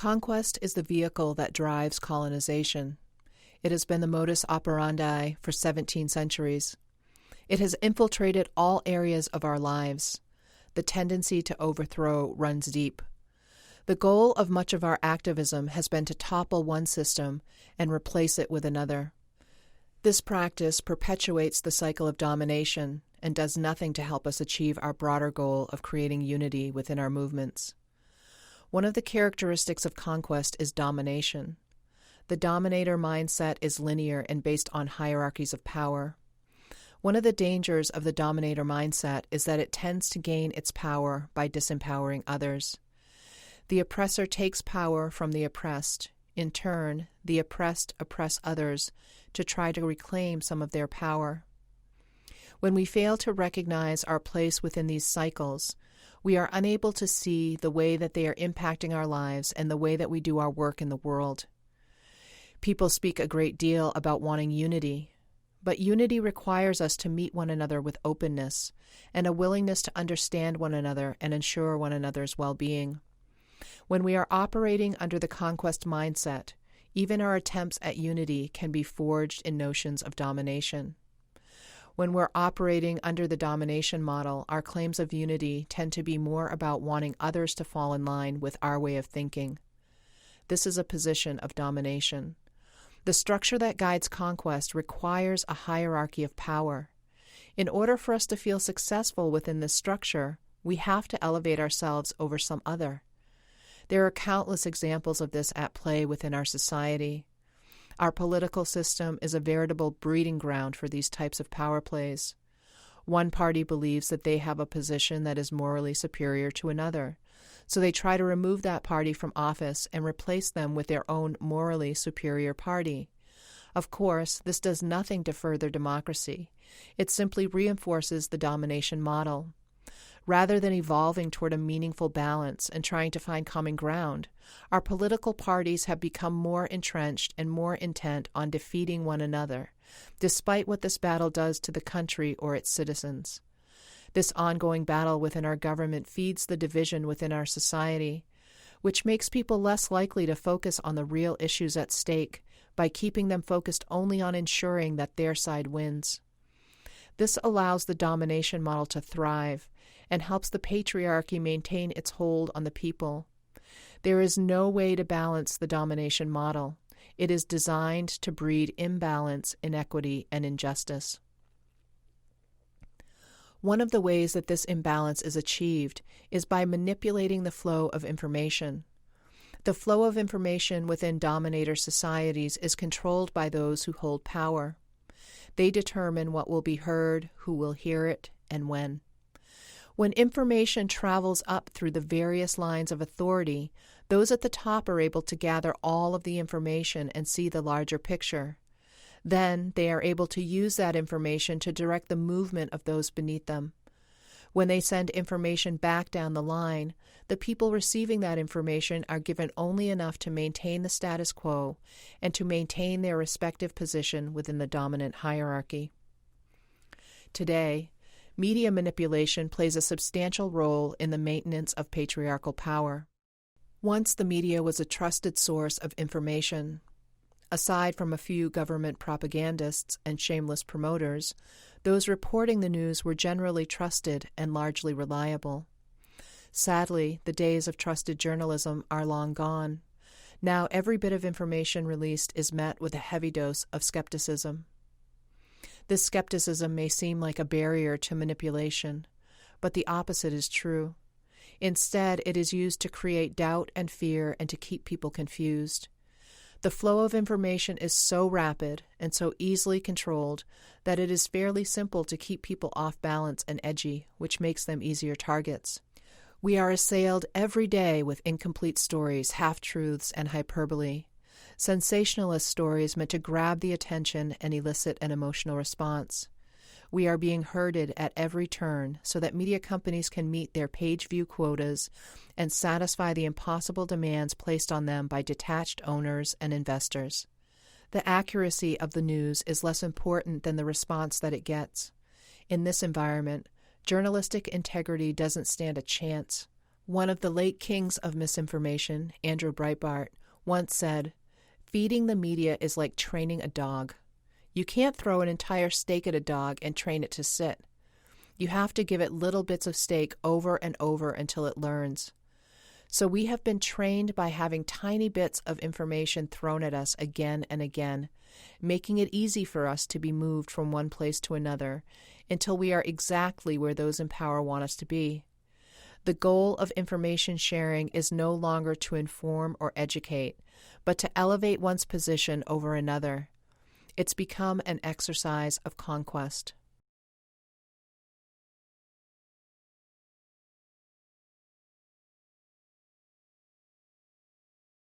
Conquest is the vehicle that drives colonization. It has been the modus operandi for 17 centuries. It has infiltrated all areas of our lives. The tendency to overthrow runs deep. The goal of much of our activism has been to topple one system and replace it with another. This practice perpetuates the cycle of domination and does nothing to help us achieve our broader goal of creating unity within our movements. One of the characteristics of conquest is domination. The dominator mindset is linear and based on hierarchies of power. One of the dangers of the dominator mindset is that it tends to gain its power by disempowering others. The oppressor takes power from the oppressed. In turn, the oppressed oppress others to try to reclaim some of their power. When we fail to recognize our place within these cycles, we are unable to see the way that they are impacting our lives and the way that we do our work in the world. People speak a great deal about wanting unity, but unity requires us to meet one another with openness and a willingness to understand one another and ensure one another's well-being. When we are operating under the conquest mindset, even our attempts at unity can be forged in notions of domination. When we're operating under the domination model, our claims of unity tend to be more about wanting others to fall in line with our way of thinking. This is a position of domination. The structure that guides conquest requires a hierarchy of power. In order for us to feel successful within this structure, we have to elevate ourselves over some other. There are countless examples of this at play within our society. Our political system is a veritable breeding ground for these types of power plays. One party believes that they have a position that is morally superior to another, so they try to remove that party from office and replace them with their own morally superior party. Of course, this does nothing to further democracy. It simply reinforces the domination model. Rather than evolving toward a meaningful balance and trying to find common ground, our political parties have become more entrenched and more intent on defeating one another, despite what this battle does to the country or its citizens. This ongoing battle within our government feeds the division within our society, which makes people less likely to focus on the real issues at stake by keeping them focused only on ensuring that their side wins. This allows the domination model to thrive and helps the patriarchy maintain its hold on the people. There is no way to balance the domination model. It is designed to breed imbalance, inequity, and injustice. One of the ways that this imbalance is achieved is by manipulating the flow of information. The flow of information within dominator societies is controlled by those who hold power. They determine what will be heard, who will hear it, and when. When information travels up through the various lines of authority, those at the top are able to gather all of the information and see the larger picture. Then they are able to use that information to direct the movement of those beneath them. When they send information back down the line, the people receiving that information are given only enough to maintain the status quo and to maintain their respective position within the dominant hierarchy. Today, media manipulation plays a substantial role in the maintenance of patriarchal power. Once the media was a trusted source of information. Aside from a few government propagandists and shameless promoters, those reporting the news were generally trusted and largely reliable. Sadly, the days of trusted journalism are long gone. Now every bit of information released is met with a heavy dose of skepticism. This skepticism may seem like a barrier to manipulation, but the opposite is true. Instead, it is used to create doubt and fear and to keep people confused. The flow of information is so rapid and so easily controlled that it is fairly simple to keep people off balance and edgy, which makes them easier targets. We are assailed every day with incomplete stories, half-truths, and hyperbole. Sensationalist stories meant to grab the attention and elicit an emotional response. We are being herded at every turn so that media companies can meet their page view quotas and satisfy the impossible demands placed on them by detached owners and investors. The accuracy of the news is less important than the response that it gets. In this environment, journalistic integrity doesn't stand a chance. One of the late kings of misinformation, Andrew Breitbart, once said, "Feeding the media is like training a dog. You can't throw an entire steak at a dog and train it to sit. You have to give it little bits of steak over and over until it learns." So we have been trained by having tiny bits of information thrown at us again and again, making it easy for us to be moved from one place to another until we are exactly where those in power want us to be. The goal of information sharing is no longer to inform or educate, but to elevate one's position over another. It's become an exercise of conquest.